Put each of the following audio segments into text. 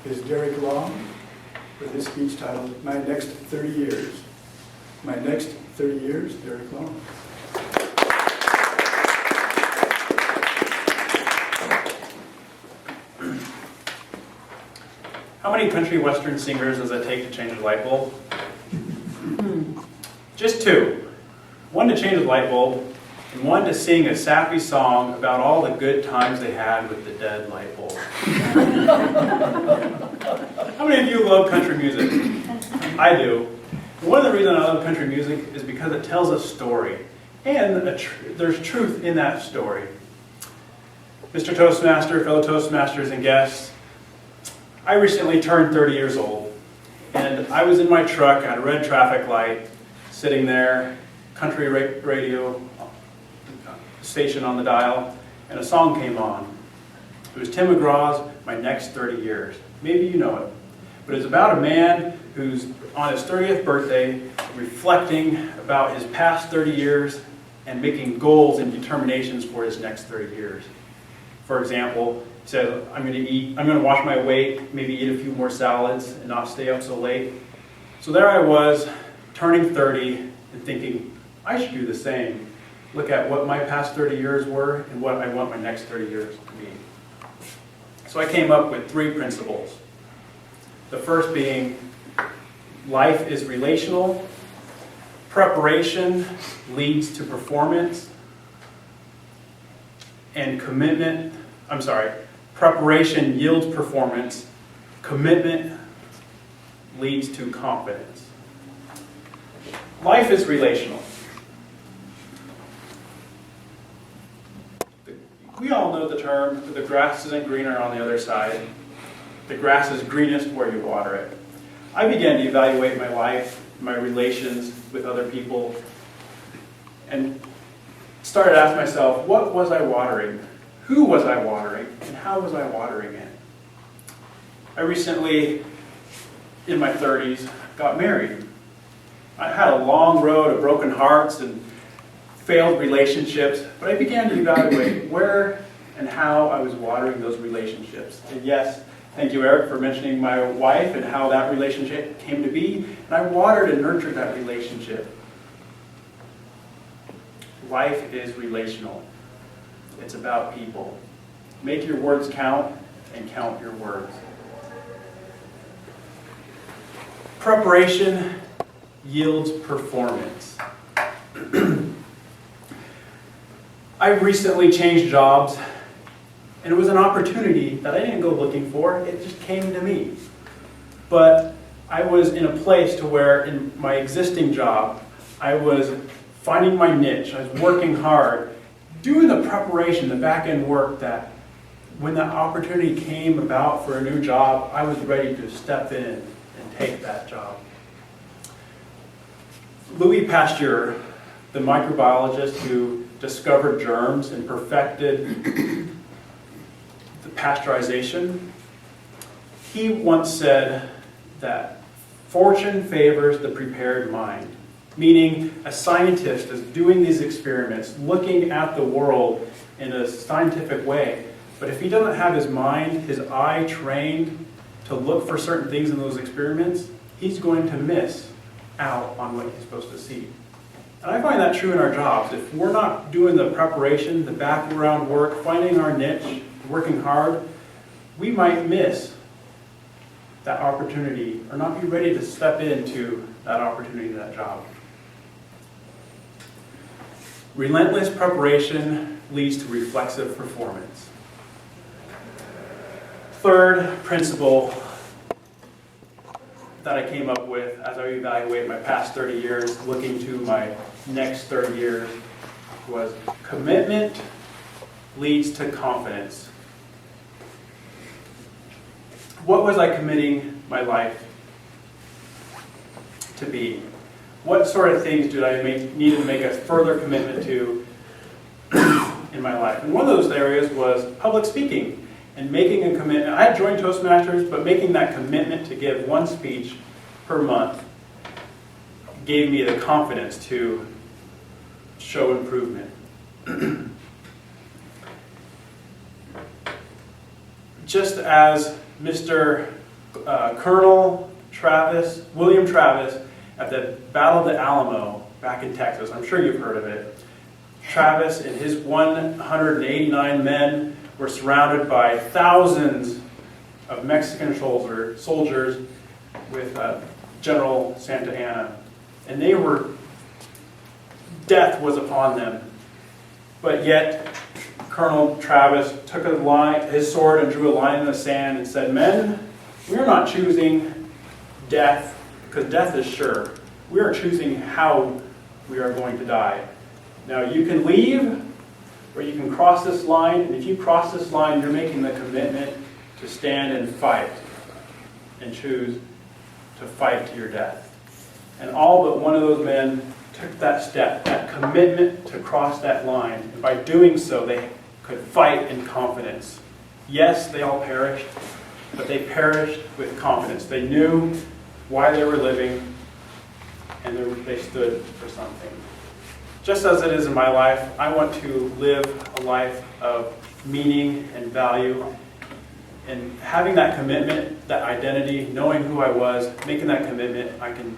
is Derrek Long with his speech titled, My Next 30 Years. My Next 30 Years, Derrek Long. How many country western singers does it take to change a light bulb? Just two. One to change a light bulb, and one to sing a sappy song about all the good times they had with the dead light bulb. How many of you love country music? I do. And one of the reasons I love country music is because it tells a story, and there's truth in that story. Mr. Toastmaster, fellow Toastmasters and guests, I recently turned 30 years old, and I was in my truck at a red traffic light, sitting there, country radio station on the dial, and a song came on. It was Tim McGraw's My Next 30 Years. Maybe you know it. But it's about a man who's on his 30th birthday reflecting about his past 30 years and making goals and determinations for his next 30 years. For example, he says, I'm going to watch my weight, maybe eat a few more salads and not stay up so late. So there I was, turning 30 and thinking, I should do the same. Look at what my past 30 years were and what I want my next 30 years to be. So I came up with 3 principles. The first being, life is relational, preparation leads to performance, and preparation yields performance, commitment leads to confidence. Life is relational. We all know the term, the grass isn't greener on the other side. The grass is greenest where you water it. I began to evaluate my life, my relations with other people, and started to ask myself, what was I watering? Who was I watering? And how was I watering it? I recently, in my 30s, got married. I had a long road of broken hearts and failed relationships, but I began to evaluate where and how I was watering those relationships. And yes, thank you, Eric, for mentioning my wife and how that relationship came to be. And I watered and nurtured that relationship. Life is relational. It's about people. Make your words count and count your words. Preparation yields performance. I recently changed jobs, and it was an opportunity that I didn't go looking for. It just came to me. But I was in a place to where in my existing job, I was finding my niche. I was working hard, doing the preparation, the back-end work that when that opportunity came about for a new job, I was ready to step in and take that job. Louis Pasteur, the microbiologist who discovered germs and perfected the pasteurization, he once said that fortune favors the prepared mind. Meaning, a scientist is doing these experiments, looking at the world in a scientific way. But if he doesn't have his mind, his eye trained to look for certain things in those experiments, he's going to miss out on what he's supposed to see. And I find that true in our jobs. If we're not doing the preparation, the background work, finding our niche, working hard, we might miss that opportunity or not be ready to step into that opportunity, that job. Relentless preparation leads to reflexive performance. Third principle that I came up with as I evaluate my past 30 years, looking to my next 30 years, was commitment leads to confidence. What was I committing my life to be? What sort of things did I need to make a further commitment to in my life? And one of those areas was public speaking and making a commitment. I had joined Toastmasters, but making that commitment to give one speech per month gave me the confidence to show improvement. Just as Mr. Colonel William Travis, at the Battle of the Alamo back in Texas. I'm sure you've heard of it. Travis and his 189 men were surrounded by thousands of Mexican soldiers with General Santa Anna. And death was upon them. But yet, Colonel Travis took his sword and drew a line in the sand and said, "Men, we are not choosing death, because death is sure. We are choosing how we are going to die. Now you can leave, or you can cross this line, and if you cross this line, you're making the commitment to stand and fight, and choose to fight to your death." And all but one of those men took that step, that commitment to cross that line. And by doing so, they could fight in confidence. Yes, they all perished, but they perished with confidence. They knew why they were living, and they stood for something. Just as it is in my life, I want to live a life of meaning and value. And having that commitment, that identity, knowing who I was, making that commitment, I can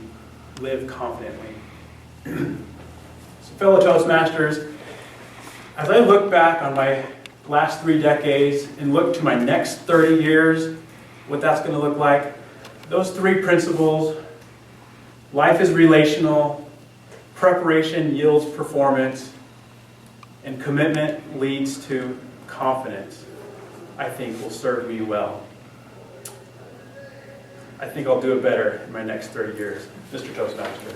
live confidently. So fellow Toastmasters, as I look back on my last 3 decades and look to my next 30 years, what that's going to look like, those 3 principles: life is relational, preparation yields performance, and commitment leads to confidence, I think will serve me well. I think I'll do it better in my next 30 years. Mr. Toastmaster.